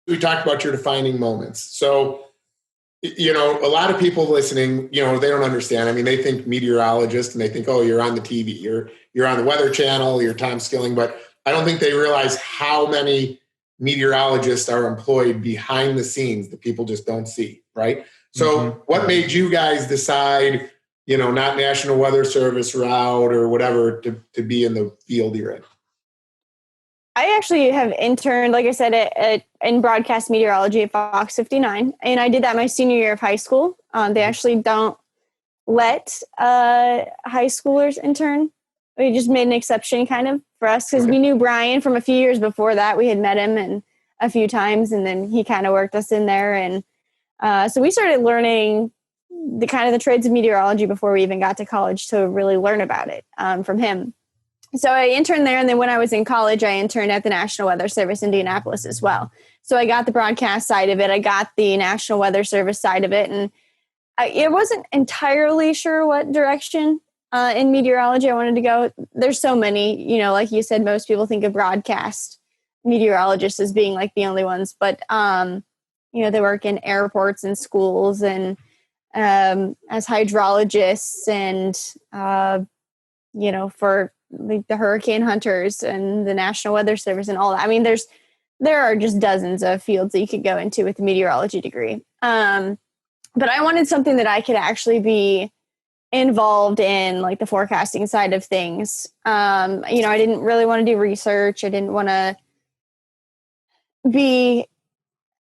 we talked about your defining moments. So, a lot of people listening, they don't understand. I mean, they think meteorologist and they think, oh, you're on the TV, you're on the Weather Channel, you're Tom Skilling, but I don't think they realize how many meteorologists are employed behind the scenes that people just don't see, right? So what made you guys decide, not National Weather Service route or whatever to be in the field you're in? I actually have interned, like I said, in broadcast meteorology at Fox 59, and I did that my senior year of high school. They actually don't let high schoolers intern. We just made an exception kind of for us because we knew Brian from a few years before that. We had met him and a few times, and then he kind of worked us in there. And so we started learning the kind of the trades of meteorology before we even got to college to really learn about it from him. So I interned there, and then when I was in college, I interned at the National Weather Service Indianapolis as well. So I got the broadcast side of it. I got the National Weather Service side of it, and I wasn't entirely sure what direction in meteorology I wanted to go. There's so many, like you said, most people think of broadcast meteorologists as being like the only ones, but they work in airports and schools and as hydrologists and for like the hurricane hunters and the National Weather Service and all that. I mean, there are just dozens of fields that you could go into with a meteorology degree. But I wanted something that I could actually be involved in, like the forecasting side of things. I didn't really want to do research. I didn't want to be,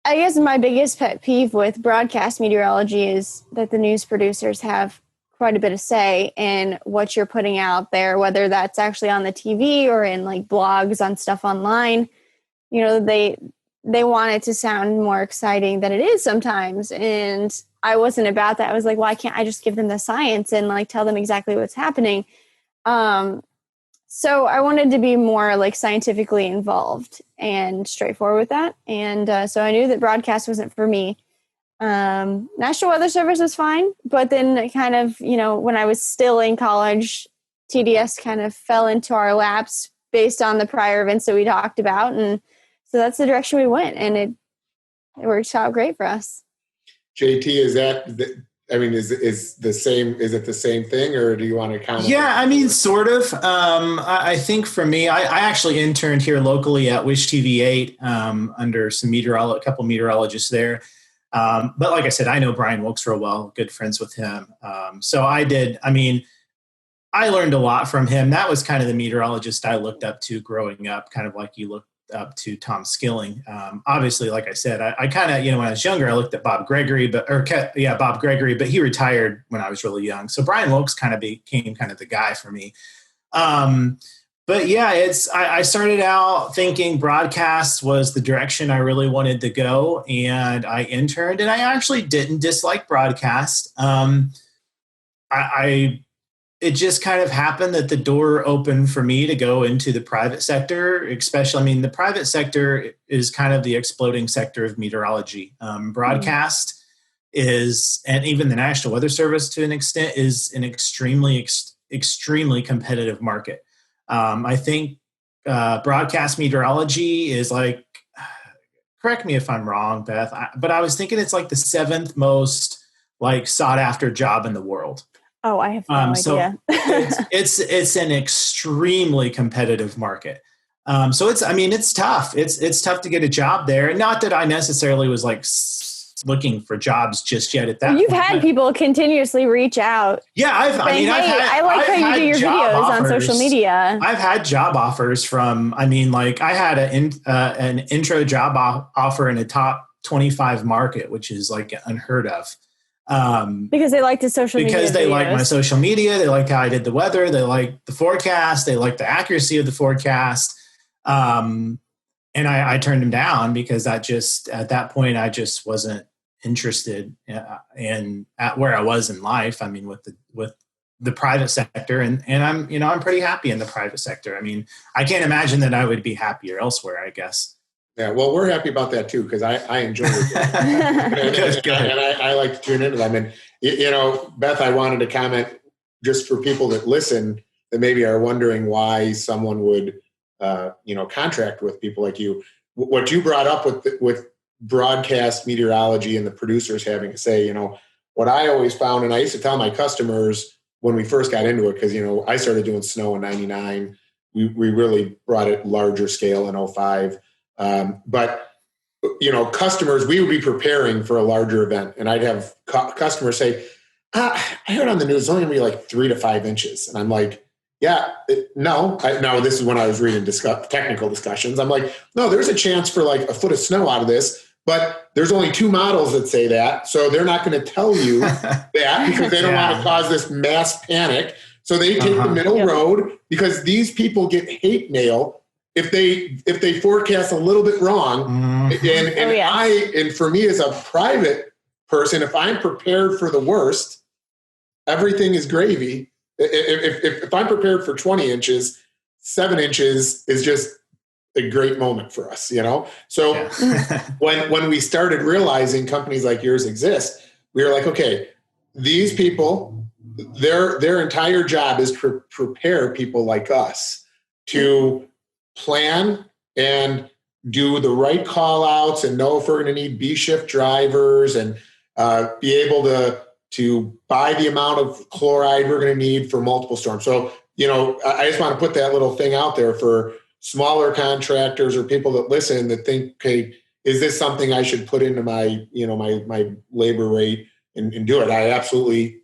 I guess my biggest pet peeve with broadcast meteorology is that the news producers have quite a bit of say in what you're putting out there, whether that's actually on the TV or in like blogs on stuff online. They want it to sound more exciting than it is sometimes. And I wasn't about that. I was like, why can't I just give them the science and like tell them exactly what's happening? So I wanted to be more like scientifically involved and straightforward with that. And so I knew that broadcast wasn't for me. National Weather Service was fine, but then kind of, when I was still in college, TDS kind of fell into our laps based on the prior events that we talked about. And so that's the direction we went, and it worked out great for us. JT, is it the same thing, or do you want to comment? Yeah, I mean, sort of. I think for me, I actually interned here locally at Wish TV 8 under a couple meteorologists there. But like I said, I know Brian Wilkes real well, good friends with him. So I learned a lot from him. That was kind of the meteorologist I looked up to growing up, kind of like you looked up to Tom Skilling. Obviously, like I said, I kind of, when I was younger, I looked at Bob Gregory, but he retired when I was really young. So Brian Wilkes kind of became kind of the guy for me. But yeah, I started out thinking broadcast was the direction I really wanted to go, and I interned, and I actually didn't dislike broadcast. It just kind of happened that the door opened for me to go into the private sector, especially, the private sector is kind of the exploding sector of meteorology. Broadcast is, and even the National Weather Service to an extent, is an extremely competitive market. I think broadcast meteorology is like, correct me if I'm wrong, Beth, but I was thinking it's like the 7th most like sought after job in the world. Oh, I have no idea. So it's an extremely competitive market. So it's tough. It's tough to get a job there. Not that I necessarily was like looking for jobs just yet at that You've point. had people continuously reach out. Yeah, I like how you do your videos on social media. I've had job offers from, I had an intro job offer in a top 25 market, which is like unheard of. Because they like the social media. Because they like my social media. They like how I did the weather. They like the forecast. They like the accuracy of the forecast. And I turned them down because at that point, I just wasn't interested in at where I was in life. With the private sector, and I'm pretty happy in the private sector. I can't imagine that I would be happier elsewhere, I guess. Yeah, well, we're happy about that too, because I enjoy it. and I like to tune into them. And, Beth, I wanted to comment just for people that listen that maybe are wondering why someone would, contract with people like you. What you brought up with broadcast meteorology and the producers having to say, what I always found, and I used to tell my customers when we first got into it, because, I started doing snow in 99. We really brought it larger scale in 05. But customers, we would be preparing for a larger event, and I'd have customers say, I heard on the news it's only gonna be like 3 to 5 inches. And I'm like, no, this is when I was reading technical discussions. I'm like, no, there's a chance for like a foot of snow out of this, but there's only 2 models that say that. So they're not going to tell you that because they don't want to cause this mass panic. So they take the middle road, because these people get hate mail if they forecast a little bit wrong. And for me as a private person, if I'm prepared for the worst, everything is gravy. If I'm prepared for 20 inches, 7 inches is just a great moment for us, So when we started realizing companies like yours exist, we were like, okay, these people, their entire job is to prepare people like us to plan and do the right call outs and know if we're going to need B shift drivers and be able to buy the amount of chloride we're going to need for multiple storms. So, I just want to put that little thing out there for smaller contractors or people that listen that think, okay, is this something I should put into my, my labor rate and do it?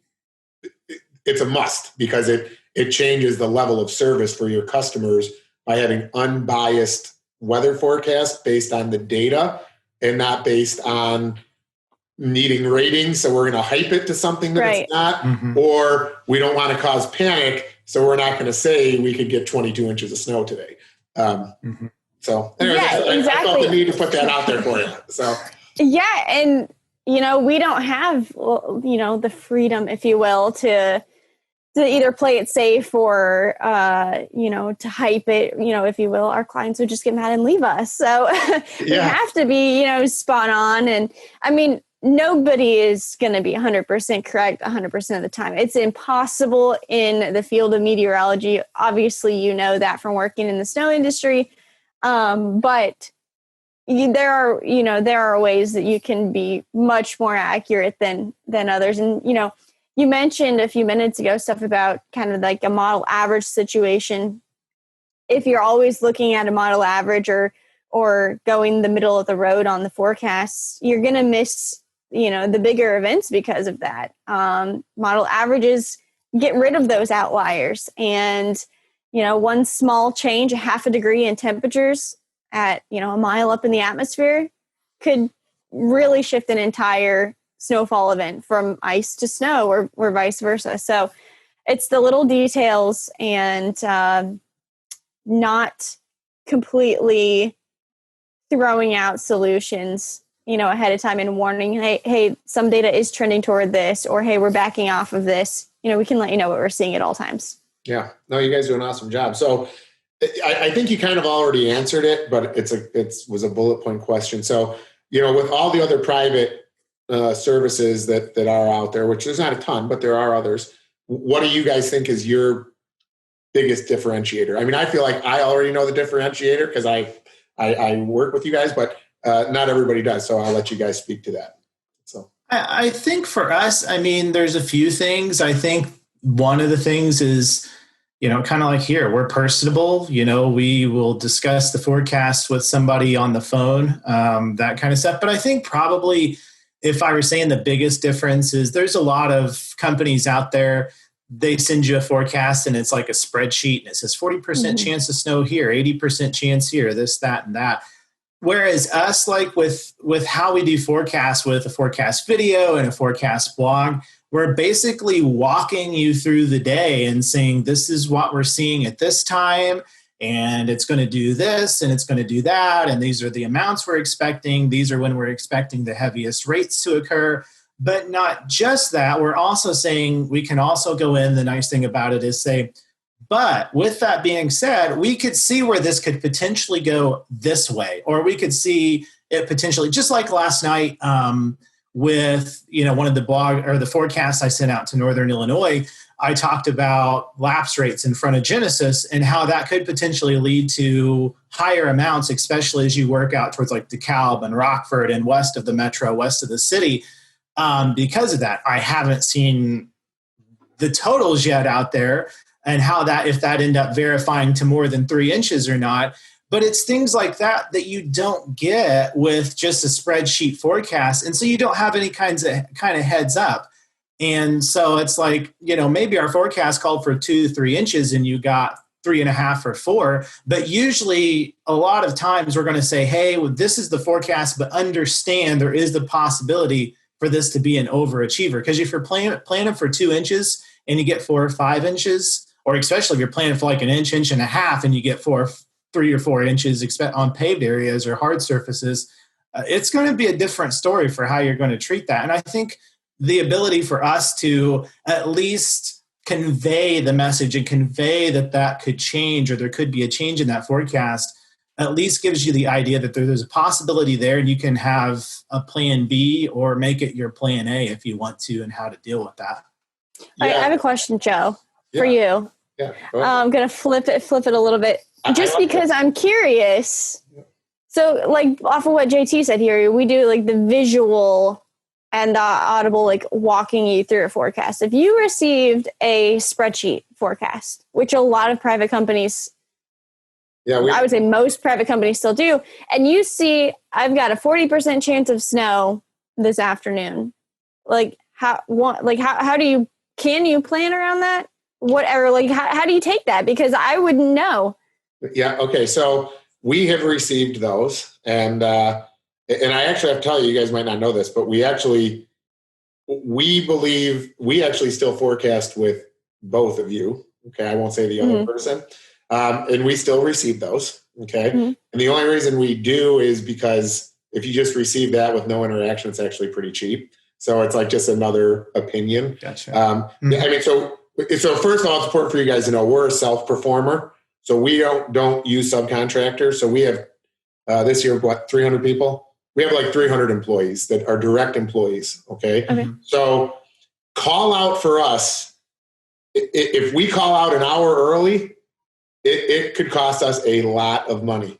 It's a must, because it changes the level of service for your customers by having unbiased weather forecasts based on the data and not based on needing ratings. So we're going to hype it to something that it's not, or we don't want to cause panic. So we're not going to say we could get 22 inches of snow today. So anyway, I felt the need to put that out there for you. So, and, we don't have, the freedom, if you will, to either play it safe or, to hype it, if you will. Our clients would just get mad and leave us. So we have to be, spot on. And I mean, nobody is going to be 100% correct 100% of the time. It's impossible in the field of meteorology. Obviously, that from working in the snow industry. But there are ways that you can be much more accurate than others. And, you mentioned a few minutes ago stuff about kind of like a model average situation. If you're always looking at a model average or going the middle of the road on the forecasts, you're going to miss, the bigger events because of that. Model averages get rid of those outliers. And, one small change, a half a degree in temperatures at, a mile up in the atmosphere could really shift an entire snowfall event from ice to snow or vice versa. So it's the little details and not completely throwing out solutions, ahead of time and warning, hey, some data is trending toward this, or, hey, we're backing off of this. We can let you know what we're seeing at all times. Yeah, no, you guys do an awesome job. So I think you kind of already answered it, but it was a bullet point question. So, with all the other private services that are out there, which there's not a ton, but there are others, what do you guys think is your biggest differentiator? I mean, I feel like I already know the differentiator because I work with you guys, but not everybody does. So I'll let you guys speak to that. So I think for us, there's a few things. I think one of the things is, kind of like here, we're personable. We will discuss the forecast with somebody on the phone, that kind of stuff. But I think probably if I were saying the biggest difference is there's a lot of companies out there, they send you a forecast and it's like a spreadsheet and it says 40% chance of snow here, 80% chance here, this, that, and that. Whereas us, like with how we do forecasts with a forecast video and a forecast blog, we're basically walking you through the day and saying, this is what we're seeing at this time, and it's going to do this, and it's going to do that, and these are the amounts we're expecting. These are when we're expecting the heaviest rates to occur. But not just that, we're also saying we can also go in. The nice thing about it is say, but with that being said, we could see where this could potentially go this way, or we could see it potentially, just like last night, with, one of the blog or the forecasts I sent out to Northern Illinois, I talked about lapse rates in front of Genesis and how that could potentially lead to higher amounts, especially as you work out towards like DeKalb and Rockford and west of the metro, west of the city. Because of that, I haven't seen the totals yet out there and how that, if that end up verifying to more than 3 inches or not. But it's things like that you don't get with just a spreadsheet forecast. And so you don't have any kind of heads up. And so it's like, maybe our forecast called for 2 to 3 inches and you got 3.5 or 4. But usually a lot of times we're going to say, hey, well, this is the forecast, but understand there is the possibility for this to be an overachiever. Because if you're planning for 2 inches and you get 4 or 5 inches, or especially if you're planning for like an inch and a half and you get 3 or 4 inches on paved areas or hard surfaces, it's going to be a different story for how you're going to treat that. And I think the ability for us to at least convey the message and convey that could change or there could be a change in that forecast at least gives you the idea that there's a possibility there and you can have a plan B or make it your plan A if you want to and how to deal with that. Yeah. I have a question, Joe, for you. Yeah, I'm going to flip it a little bit just because I'm curious. So like off of what JT said here, we do like the visual and audible, like walking you through a forecast. If you received a spreadsheet forecast, which a lot of private companies, I would say most private companies still do, and you see, I've got a 40% chance of snow this afternoon. Like how can you plan around that? Whatever, like how do you take that? Because I wouldn't know. Yeah. Okay. So we have received those, and I actually have to tell you, you guys might not know this, but we believe we actually still forecast with both of you. Okay. I won't say the other person. And we still receive those. Okay. Mm-hmm. And the only reason we do is because if you just receive that with no interaction, it's actually pretty cheap. So it's like just another opinion. Gotcha. I mean, so first of all, it's important for you guys to know we're a self-performer. So we don't use subcontractors. So we have this year, 300 people? We have like 300 employees that are direct employees. Okay. So call out for us. If we call out an hour early, it could cost us a lot of money.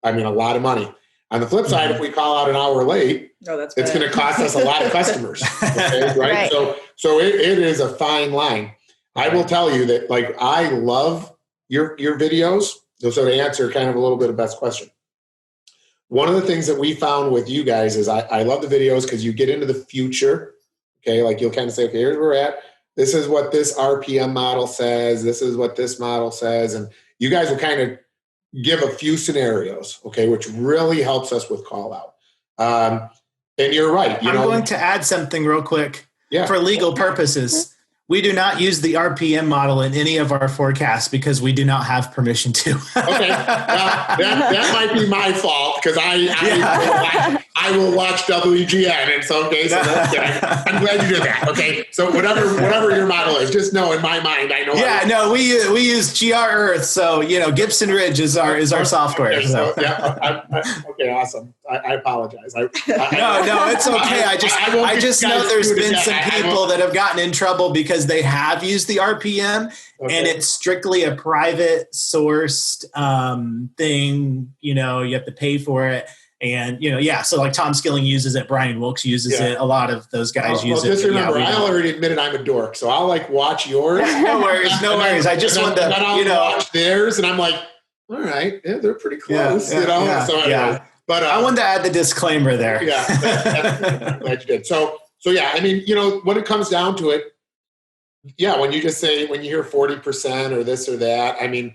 I mean, a lot of money. On the flip side, if we call out an hour late, it's going to cost us a lot of customers. Okay, right? So it is a fine line. I will tell you that, like, I love your videos. So to answer kind of a little bit of Beth's question, one of the things that we found with you guys is I love the videos because you get into the future. Okay, like you'll kind of say, okay, here's where we're at. This is what this RPM model says. This is what this model says. And you guys will kind of give a few scenarios, okay, which really helps us with call out. And you're right. I'm going to add something real quick for legal purposes. We do not use the RPM model in any of our forecasts because we do not have permission to. Okay, that might be my fault because I will watch WGN in some cases. Okay. I'm glad you did that. Okay, so whatever your model is, just know in my mind I know. Yeah, no, we use GR Earth, so Gibson Ridge is our software. Okay, so okay, awesome. I apologize. No, it's okay. I just know there's been some people that have gotten in trouble because they have used the RPM and it's strictly a private sourced thing. You have to pay for it. And, so like Tom Skilling uses it. Brian Wilkes uses it. A lot of those guys use it. Just remember, I already admitted I'm a dork. So I'll watch yours. No worries. I just want to, then I'll watch theirs and I'm like, all right, they're pretty close, So anyway. But I wanted to add the disclaimer there. Yeah, I'm glad you did. So yeah, I mean, when it comes down to it, when you hear 40% or this or that, I mean,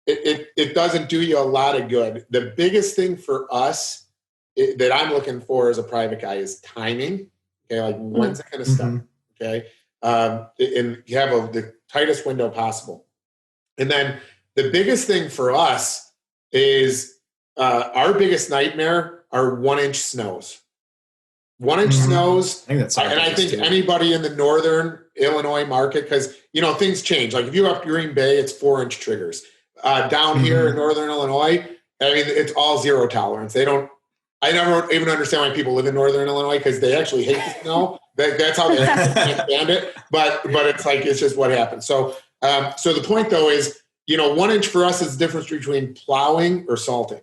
it doesn't do you a lot of good. The biggest thing for us that I'm looking for as a private guy is timing. Okay, like when's it going to start? Okay, and you have the tightest window possible. And then the biggest thing for us is our biggest nightmare are 1 inch snows. 1 inch snows, I think anybody in the northern Illinois market, because things change. Like if you're up Green Bay, it's 4 inch triggers. Down here in northern Illinois, I mean it's all zero tolerance. They don't. I never even understand why people live in Northern Illinois, because they actually hate the snow. That's how they understand it. But it's like, it's just what happens. So the point though is, 1 inch for us is the difference between plowing or salting.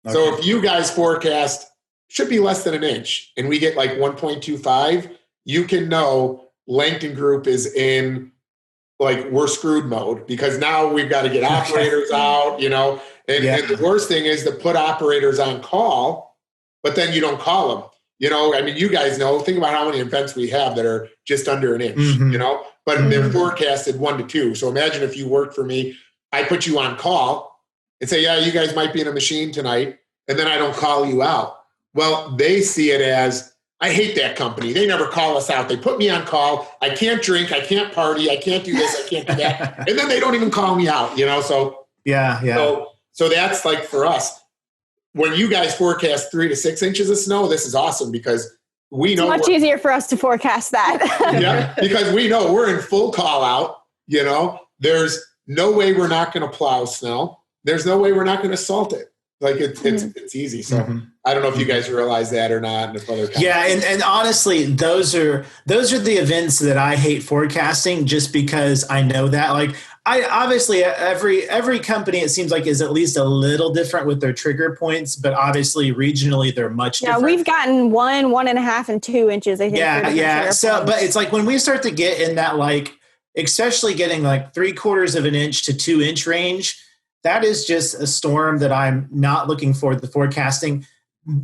Okay. So if you guys forecast should be less than an inch and we get like 1.25, you can know Langton Group is in like we're screwed mode, because now we've got to get operators out, and the worst thing is to put operators on call, but then you don't call them. I mean, you guys know, think about how many events we have that are just under an inch, but they're forecasted 1 to 2. So imagine if you worked for me, I put you on call and say, yeah, you guys might be in a machine tonight. And then I don't call you out. Well, they see it as, I hate that company. They never call us out. They put me on call. I can't drink. I can't party. I can't do this. I can't do that. And then they don't even call me out, so. Yeah. So that's like for us. When you guys forecast 3 to 6 inches of snow, this is awesome, because we know it's much easier for us to forecast that. Yeah, because we know we're in full call out. There's no way we're not going to plow snow. There's no way we're not going to salt it. Like it's easy. So I don't know if you guys realize that or not. And if other and honestly, those are the events that I hate forecasting, just because I know that, like, I obviously every company, it seems like, is at least a little different with their trigger points, but obviously regionally they're much different. Yeah, we've gotten 1, 1.5, and 2 inches, I think. Yeah. So, but it's like when we start to get in that, like, especially getting like 3/4 of an inch to 2 inch range, that is just a storm that I'm not looking forward to forecasting,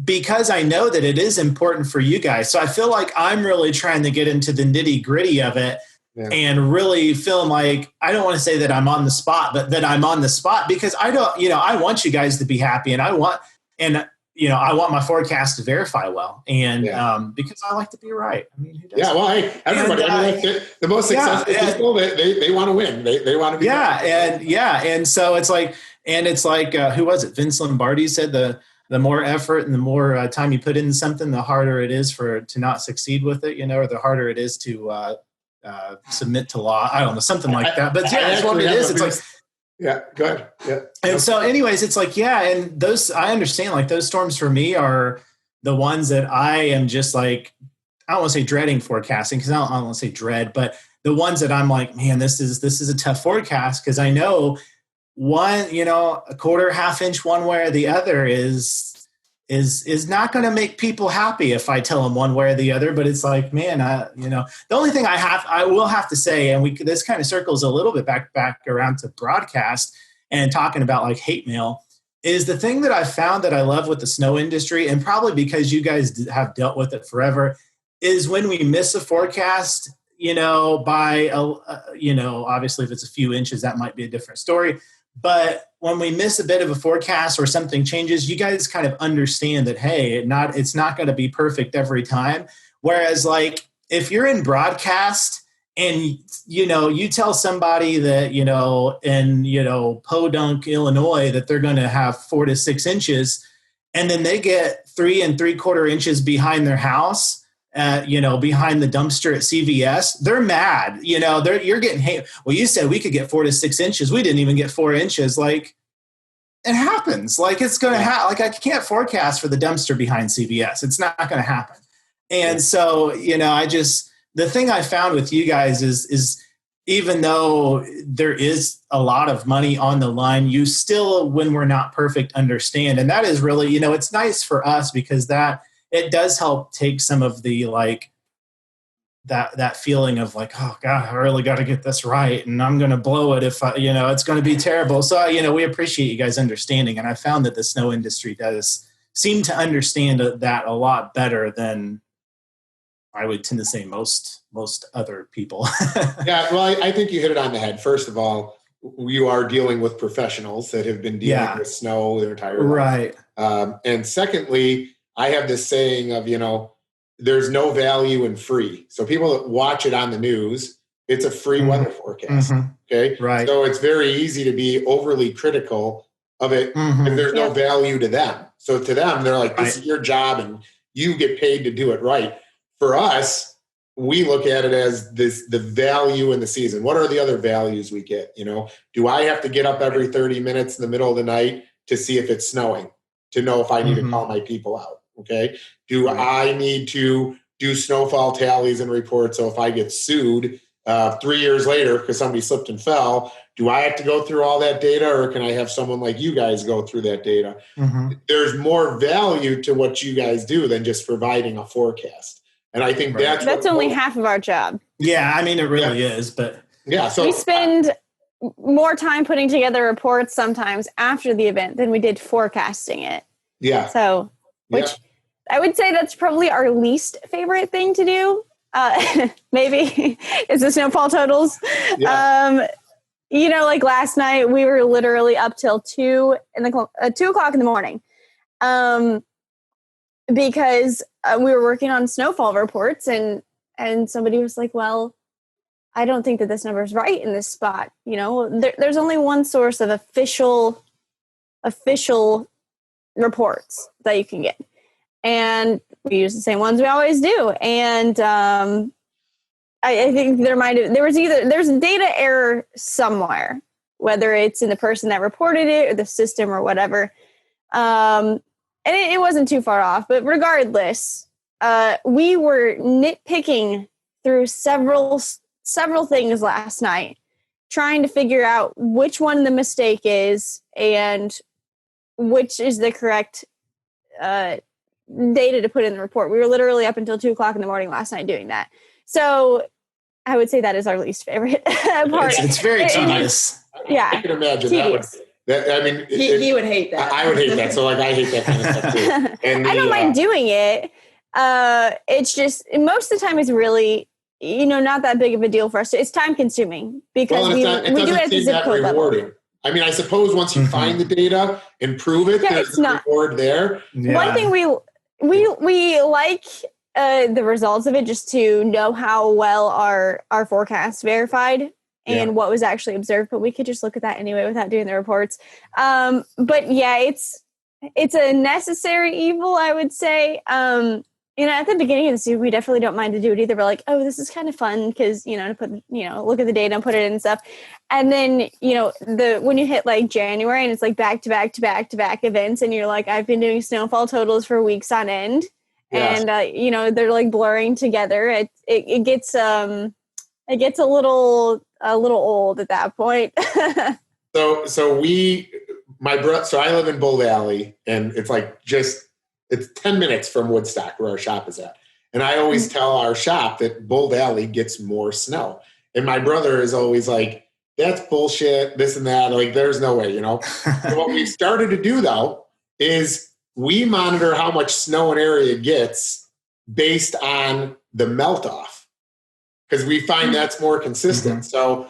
because I know that it is important for you guys. So I feel like I'm really trying to get into the nitty gritty of it. Yeah. And really feeling like, I don't want to say that I'm on the spot, but that I'm on the spot, because I don't, I want you guys to be happy, and I want my forecast to verify well. And because I like to be right. I mean, who doesn't? Yeah, well, everybody, the most successful people, they want to win. They want to be. And so it's like, who was it? Vince Lombardi said the more effort and the more time you put into something, the harder it is to not succeed with it, or the harder it is to submit to law. I don't know, something like that. But that's what it is. It's like, yeah, go ahead. Yeah. And so anyways, it's like, and those, I understand, like, those storms for me are the ones that I am just like, I don't want to say dreading forecasting, because I don't want to say dread, but the ones that I'm like, man, this is a tough forecast, because I know one, a quarter, half inch one way or the other is not going to make people happy if I tell them one way or the other. But it's like, man, the only thing I will have to say, and this kind of circles a little bit back around to broadcast and talking about like hate mail, is the thing that I found that I love with the snow industry, and probably because you guys have dealt with it forever, is when we miss a forecast, by obviously if it's a few inches, that might be a different story. But when we miss a bit of a forecast or something changes, you guys kind of understand that, hey, it's not going to be perfect every time. Whereas, like, if you're in broadcast and, you tell somebody that, in, Podunk, Illinois, that they're going to have 4 to 6 inches, and then they get 3 3/4 inches behind their house, behind the dumpster at CVS, they're mad. You're getting hate. Well, you said we could get 4 to 6 inches. We didn't even get 4 inches. Like, it happens. Like, it's going to happen. Like, I can't forecast for the dumpster behind CVS. It's not going to happen. And so, the thing I found with you guys is even though there is a lot of money on the line, you still, when we're not perfect, understand. And that is really, it's nice for us, because it does help take some of the, like, that feeling of like, oh God, I really got to get this right, and I'm going to blow it if it's going to be terrible. So, we appreciate you guys understanding. And I found that the snow industry does seem to understand that a lot better than I would tend to say most other people. Yeah. Well, I think you hit it on the head. First of all, you are dealing with professionals that have been dealing with snow their entire life. Right. And secondly, I have this saying of, there's no value in free. So people that watch it on the news, it's a free weather forecast. Mm-hmm. Okay. Right. So it's very easy to be overly critical of it if there's no value to them. So to them, they're like, this is your job and you get paid to do it right. For us, we look at it as the value in the season. What are the other values we get? Do I have to get up every 30 minutes in the middle of the night to see if it's snowing? to know if I need to Mhm. call my people out. Okay. Do I need to do snowfall tallies and reports? So if I get sued 3 years later because somebody slipped and fell, do I have to go through all that data, or can I have someone like you guys go through that data? Mhm. There's more value to what you guys do than just providing a forecast. And I think Right. That's only half of our job. Yeah, I mean, it really is, but yeah. So We spend more time putting together reports sometimes after the event than we did forecasting it. yeah, So, which I would say that's probably our least favorite thing to do. Maybe is the snowfall totals. Yeah. Like last night we were literally up till 2 o'clock in the morning, because we were working on snowfall reports, and somebody was like, "Well, I don't think that this number is right in this spot." There's only one source of official reports that you can get, and we use the same ones we always do. And I think there's a data error somewhere, whether it's in the person that reported it or the system or whatever. And it wasn't too far off, but regardless, we were nitpicking through several things last night, trying to figure out which one the mistake is and which is the correct data to put in the report. We were literally up until 2 o'clock in the morning last night doing that. So I would say that is our least favorite part. It's very tedious. Yeah. I can imagine Tedious. He would hate that. I would hate that. So I hate that kind of stuff too. And I don't mind doing it. It's just most of the time it's really, not that big of a deal for us. It's time consuming because we do it at the zip code level. I mean, I suppose once you find the data and prove it, there's a reward there. Yeah. One thing we like the results of it, just to know how well our forecasts verified and what was actually observed, but we could just look at that anyway without doing the reports. But yeah, it's a necessary evil, I would say. At the beginning of the season, we definitely don't mind to do it either. We're like, oh, this is kind of fun because, to put, look at the data and put it in and stuff. And then, when you hit like January and it's like back to back to back to back events, and you're like, I've been doing snowfall totals for weeks on end. Yes. And, they're like blurring together. It gets a little old at that point. So I live in Bull Valley, and it's like it's 10 minutes from Woodstock where our shop is at. And I always tell our shop that Bull Valley gets more snow. And my brother is always like, that's bullshit, this and that. Like, there's no way, So what we started to do though is we monitor how much snow an area gets based on the melt off, because we find that's more consistent. So,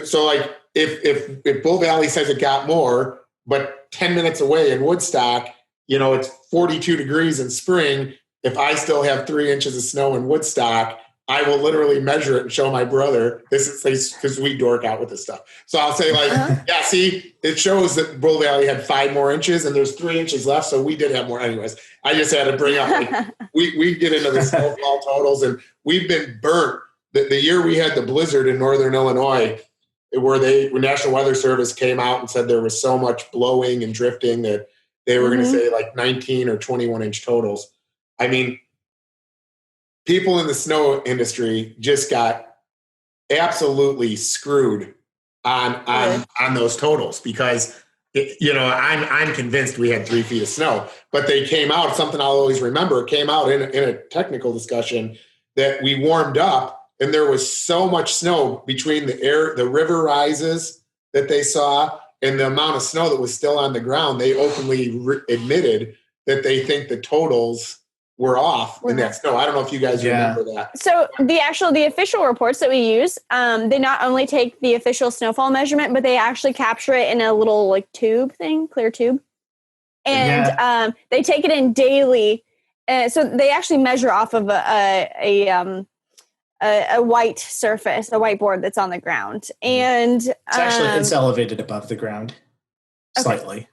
so like if Bull Valley says it got more, but 10 minutes away in Woodstock, it's 42 degrees in spring. If I still have 3 inches of snow in Woodstock, I will literally measure it and show my brother. This is because we dork out with this stuff. So I'll say yeah, see, it shows that Bull Valley had 5 more inches and there's 3 inches left. So we did have more. Anyways, I just had to bring up, we get into the snowfall totals, and we've been burnt. The year we had the blizzard in Northern Illinois, where National Weather Service came out and said there was so much blowing and drifting that they were going to say like 19 or 21 inch totals. I mean, people in the snow industry just got absolutely screwed on those totals, because I'm convinced we had 3 feet of snow, but they came out, something I'll always remember, came out in a technical discussion that we warmed up, and there was so much snow between the river rises that they saw and the amount of snow that was still on the ground. They openly admitted that they think the totals were off in that snow. I don't know if you guys remember that. So the official reports that we use, they not only take the official snowfall measurement, but they actually capture it in a little like tube thing, clear tube. And they take it in daily. So they actually measure off of a white surface, a whiteboard that's on the ground. And it's elevated above the ground slightly.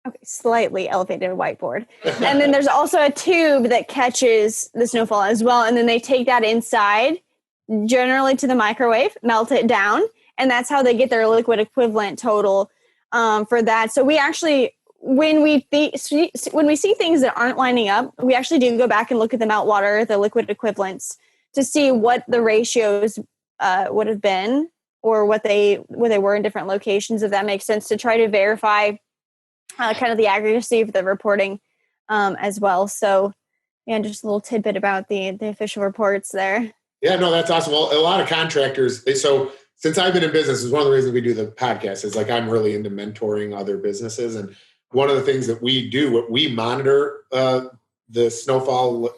Okay, slightly elevated whiteboard. And then there's also a tube that catches the snowfall as well. And then they take that inside, generally to the microwave, melt it down. And that's how they get their liquid equivalent total for that. So we actually, when we see things that aren't lining up, we actually do go back and look at the meltwater, the liquid equivalents, to see what the ratios would have been, or what they were in different locations, if that makes sense, to try to verify kind of the accuracy of the reporting as well. So, yeah, just a little tidbit about the official reports there. Yeah, no, that's awesome. Well, a lot of contractors. So since I've been in business, is one of the reasons we do the podcast is like I'm really into mentoring other businesses. And one of the things that we do, we monitor the snowfall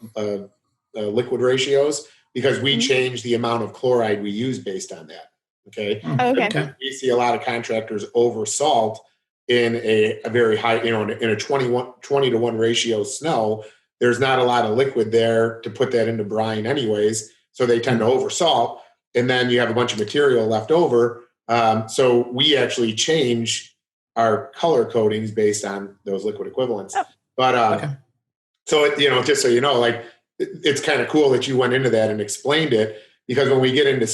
liquid ratios, because we change the amount of chloride we use based on that. Okay. Okay. We see a lot of contractors over salt in a very high, in a 20 to 1 ratio snow. There's not a lot of liquid there to put that into brine anyways. So they tend to oversalt, and then you have a bunch of material left over. So we actually change our color codings based on those liquid equivalents. Oh. But so just so you know, like it's kind of cool that you went into that and explained it, because when we get into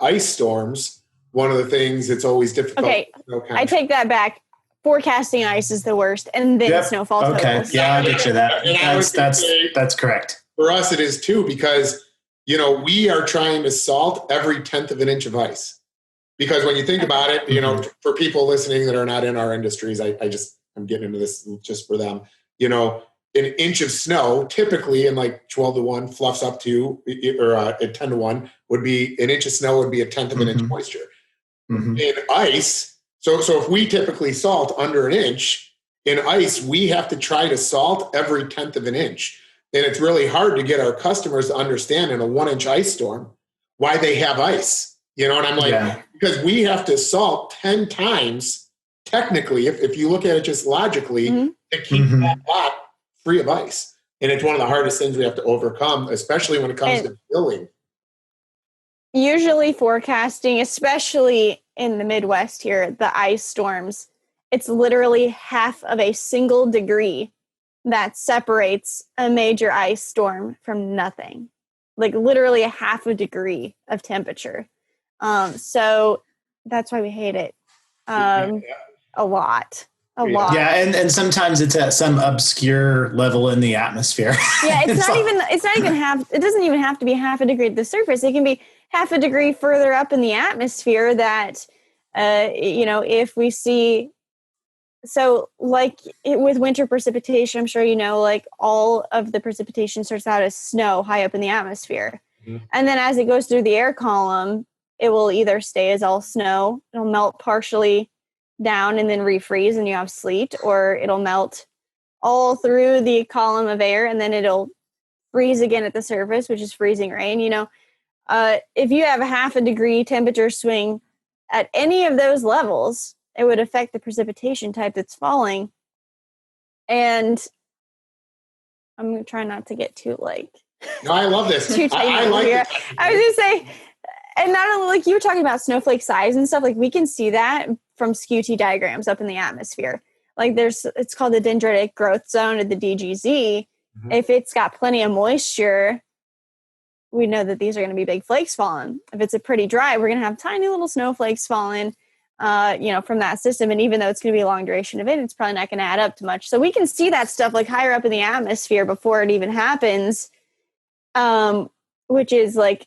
ice storms, one of the things it's always difficult. Okay, I take that back. Forecasting ice is the worst, and then snowfall totals. Okay, yeah, I'll get you that. That's correct. For us, it is too, because we are trying to salt every 1/10 of an inch of ice. Because when you think about it, for people listening that are not in our industries, I'm getting into this just for them. An inch of snow, typically in like 12 to 1 fluffs up to, or at 10 to 1 would be, an inch of snow would be a 1/10 of an inch moisture. Mm-hmm. In ice, so if we typically salt under an inch, in ice, we have to try to salt every 1/10 of an inch. And it's really hard to get our customers to understand in a 1-inch ice storm why they have ice. And I'm like, because we have to salt 10 times, technically, if you look at it just logically, to keep that lot free of ice. And it's one of the hardest things we have to overcome, especially when it comes to billing. Usually forecasting, especially in the Midwest here, the ice storms, it's literally half of a single degree that separates a major ice storm from nothing. Like literally a half a degree of temperature. So that's why we hate it a lot. Yeah, and sometimes it's at some obscure level in the atmosphere. Yeah, it doesn't even have to be half a degree at the surface. It can be half a degree further up in the atmosphere that, if we see. So like with winter precipitation, I'm sure like all of the precipitation starts out as snow high up in the atmosphere. Mm-hmm. And then as it goes through the air column, it will either stay as all snow, it'll melt partially down and then refreeze and you have sleet, or it'll melt all through the column of air and then it'll freeze again at the surface, which is freezing rain. If you have a half a degree temperature swing at any of those levels, it would affect the precipitation type that's falling. And I'm going to try not to get too No, I love this. Too I like here. I was going to say, and not only you were talking about snowflake size and stuff, we can see that from SKU-T diagrams up in the atmosphere. It's called the dendritic growth zone, or the DGZ. Mm-hmm. If it's got plenty of moisture, we know that these are going to be big flakes falling. If it's a pretty dry, we're going to have tiny little snowflakes falling. From that system. And even though it's going to be a long duration of it, it's probably not going to add up to much. So we can see that stuff higher up in the atmosphere before it even happens, which is a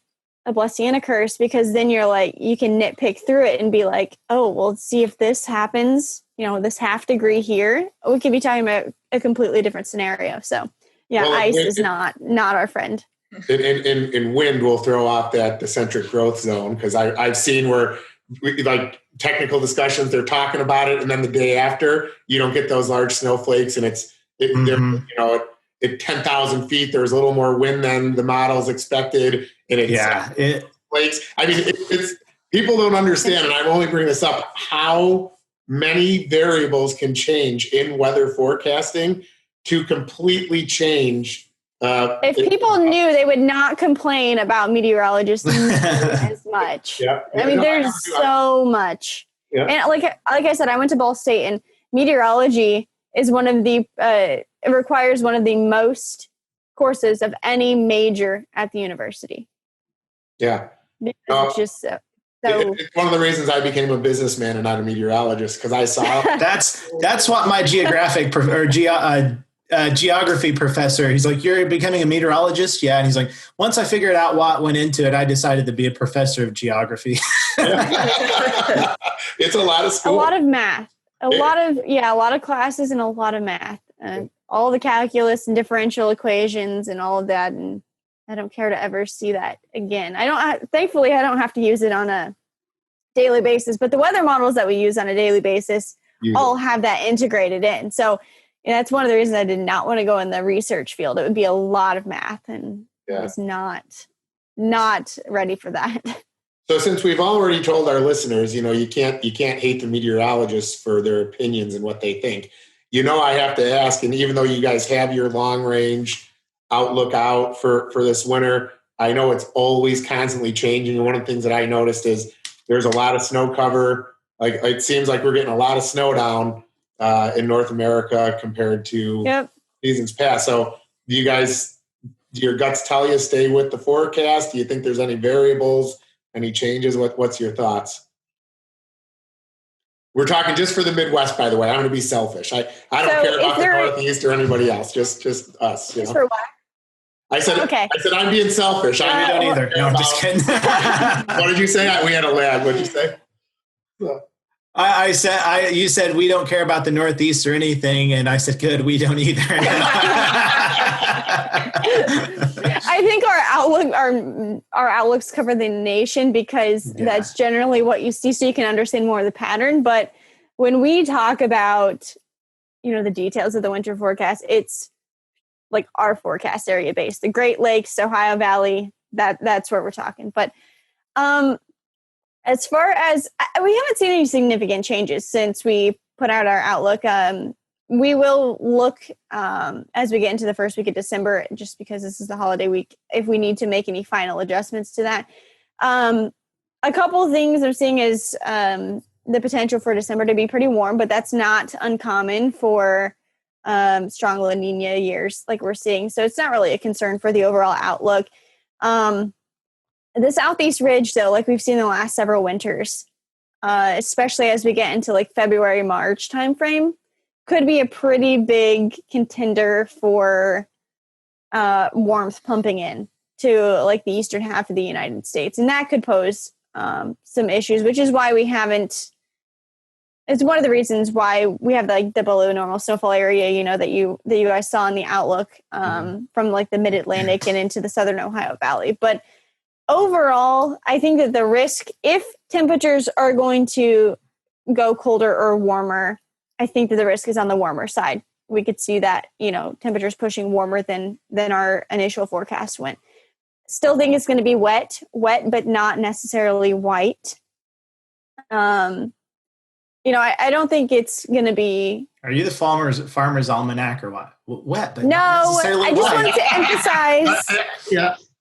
blessing and a curse, because then you can nitpick through it and be like, oh, well, see if this happens, this half degree here, we could be talking about a completely different scenario. So ice is not our friend. In wind, we'll throw off that eccentric growth zone, because I've seen where technical discussions, they're talking about it, and then the day after you don't get those large snowflakes, and at 10,000 feet there's a little more wind than the models expected, and flakes. I mean, it's people don't understand, and I'm only bringing this up, how many variables can change in weather forecasting to completely change. If people knew, they would not complain about meteorologists as much. There's so much. Yeah. And like I said, I went to Ball State, and meteorology is one of the it requires one of the most courses of any major at the university. Yeah. It's just It's one of the reasons I became a businessman and not a meteorologist, because I saw that's what my geography professor, he's like, you're becoming a meteorologist? Yeah. And he's like, once I figured out what went into it, I decided to be a professor of geography. It's a lot of school. A lot of math. A lot of classes and a lot of math. All the calculus and differential equations and all of that. And I don't care to ever see that again. Thankfully, I don't have to use it on a daily basis, but the weather models that we use on a daily basis all have that integrated in. So that's one of the reasons I did not want to go in the research field. It would be a lot of math, and I was not ready for that. So since we've already told our listeners, you can't hate the meteorologists for their opinions and what they think. I have to ask, and even though you guys have your long range outlook out for this winter, I know it's always constantly changing. And one of the things that I noticed is there's a lot of snow cover. Like, it seems like we're getting a lot of snow down in North America compared to seasons past. So do your guts tell you stay with the forecast? Do you think there's any variables, any changes? What's your thoughts? We're talking just for the Midwest, by the way. I'm going to be selfish. I don't care about the Northeast or anybody else. Just us. Just for what? I said I'm being selfish. I don't either. No, I'm just kidding. What did you say? We had a lag. What did you say? You said we don't care about the Northeast or anything, and I said, good, we don't either. I think our outlooks cover the nation, because that's generally what you see, so you can understand more of the pattern. But when we talk about, the details of the winter forecast, it's like our forecast area based, the Great Lakes, Ohio Valley, that's where we're talking. But as far as we haven't seen any significant changes since we put out our outlook. We will look as we get into the first week of December, just because this is the holiday week, if we need to make any final adjustments to that. A couple of things I'm seeing is the potential for December to be pretty warm, but that's not uncommon for strong La Nina years like we're seeing. So it's not really a concern for the overall outlook. The Southeast Ridge, though, like we've seen in the last several winters, especially as we get into like February, March timeframe, could be a pretty big contender for warmth pumping in to like the eastern half of the United States. And that could pose some issues, which is why we haven't, it's one of the reasons why we have the below normal snowfall area, that you guys saw in the outlook from like the mid-Atlantic and into the southern Ohio Valley. But overall, I think that the risk, if temperatures are going to go colder or warmer, I think that the risk is on the warmer side. We could see that, temperatures pushing warmer than our initial forecast went. Still think it's going to be wet, but not necessarily white. I don't think it's going to to be. Are you the Farmer's Almanac or what? Wet, but no, not necessarily I just white. wanted to emphasize.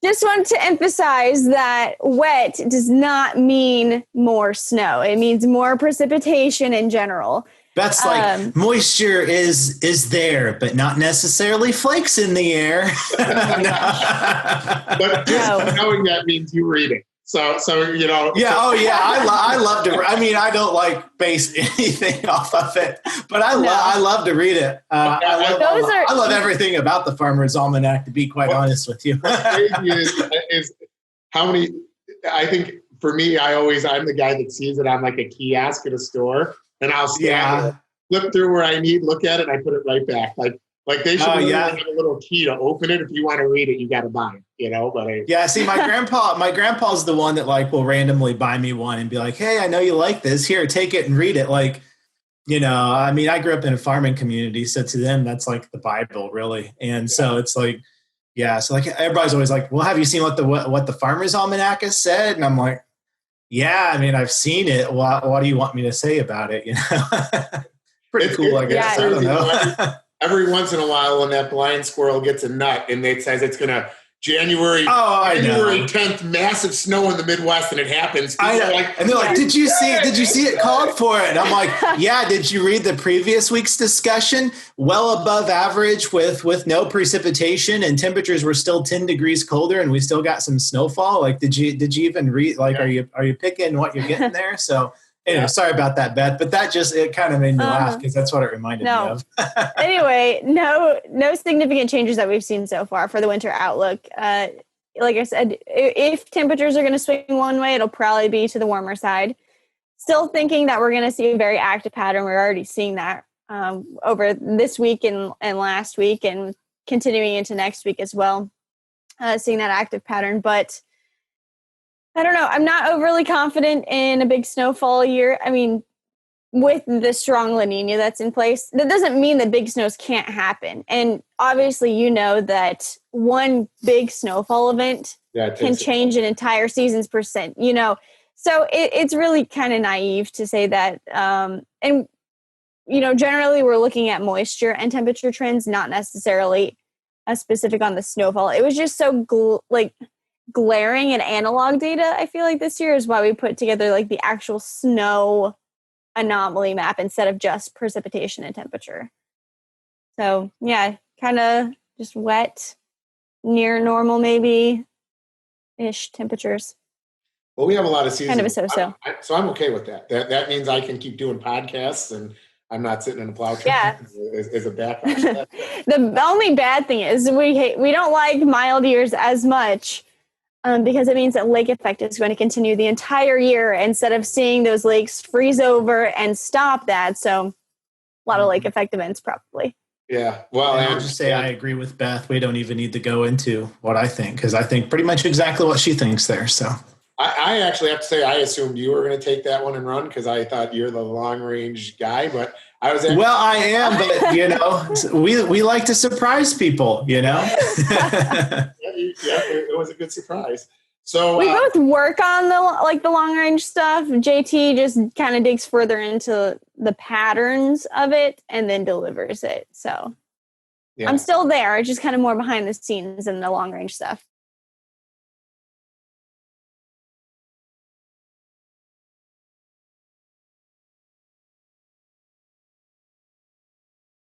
Just wanted to emphasize that wet does not mean more snow. It means more precipitation in general. That's like moisture is there, but not necessarily flakes in the air. But just knowing that means you read it. So Yeah. Oh yeah. I love to. I mean, I don't like base anything off of it, but I love to read it. I love everything about the Farmer's Almanac, to be quite honest with you. What's crazy is how many. I think for me, I'm the guy that sees it on like a kiosk at a store. And I'll stand there, flip through where I need, look at it, and I put it right back. Like they should have a little key to open it. If you want to read it, you got to buy it, But see, my grandpa's the one that like will randomly buy me one and be like, hey, I know you like this. Here, take it and read it. Like, I mean, I grew up in a farming community, so to them, that's like the Bible, really. And so it's like, so like everybody's always like, well, have you seen what the Farmer's Almanac has said? And I'm like, yeah, I mean, I've seen it. What do you want me to say about it? Pretty cool, I guess. I don't know. Every once in a while, when that blind squirrel gets a nut and it says it's going to January I January know. 10th, massive snow in the Midwest, and it happens. I People know. are like, And they're like, did you see it? Did you see it called for it? And I'm like, yeah, did you read the previous week's discussion? Well above average with no precipitation, and temperatures were still 10 degrees colder, and we still got some snowfall. Like, did you even read, like, are you picking what you're getting there? So anyway, sorry about that, Beth, but it kind of made me laugh because that's what it reminded me of. Anyway, no significant changes that we've seen so far for the winter outlook. Like I said, if temperatures are going to swing one way, it'll probably be to the warmer side. Still thinking that we're going to see a very active pattern. We're already seeing that over this week and last week, and continuing into next week as well, seeing that active pattern. But I don't know. I'm not overly confident in a big snowfall year. I mean, with the strong La Nina that's in place, that doesn't mean that big snows can't happen. And obviously, you know that one big snowfall event can change an entire season's percent, you know. So it's really kind of naive to say that. And, you know, generally we're looking at moisture and temperature trends, not necessarily specific on the snowfall. It was just so glaring and analog data, I feel like this year is why we put together like the actual snow anomaly map instead of just precipitation and temperature. So yeah, kind of just wet, near normal maybe ish temperatures. well, we have a lot of seasons. Kind of a so-so. So I'm okay with that. That means I can keep doing podcasts and I'm not sitting in a plow truck. Yeah. As a backup. The only bad thing is we don't like mild years as much because it means that lake effect is going to continue the entire year instead of seeing those lakes freeze over and stop that. So a lot of lake effect events probably. Yeah. Well, I'll just say I agree with Beth. We don't even need to go into what I think because I think pretty much exactly what she thinks there. So I actually have to say I assumed you were going to take that one and run because I thought you're the long range guy, but I was. Well, I am, but you know, we like to surprise people. You know. It was a good surprise. So we both work on the long range stuff. JT just kind of digs further into the patterns of it and then delivers it. So I'm still there, just kind of more behind the scenes in the long range stuff.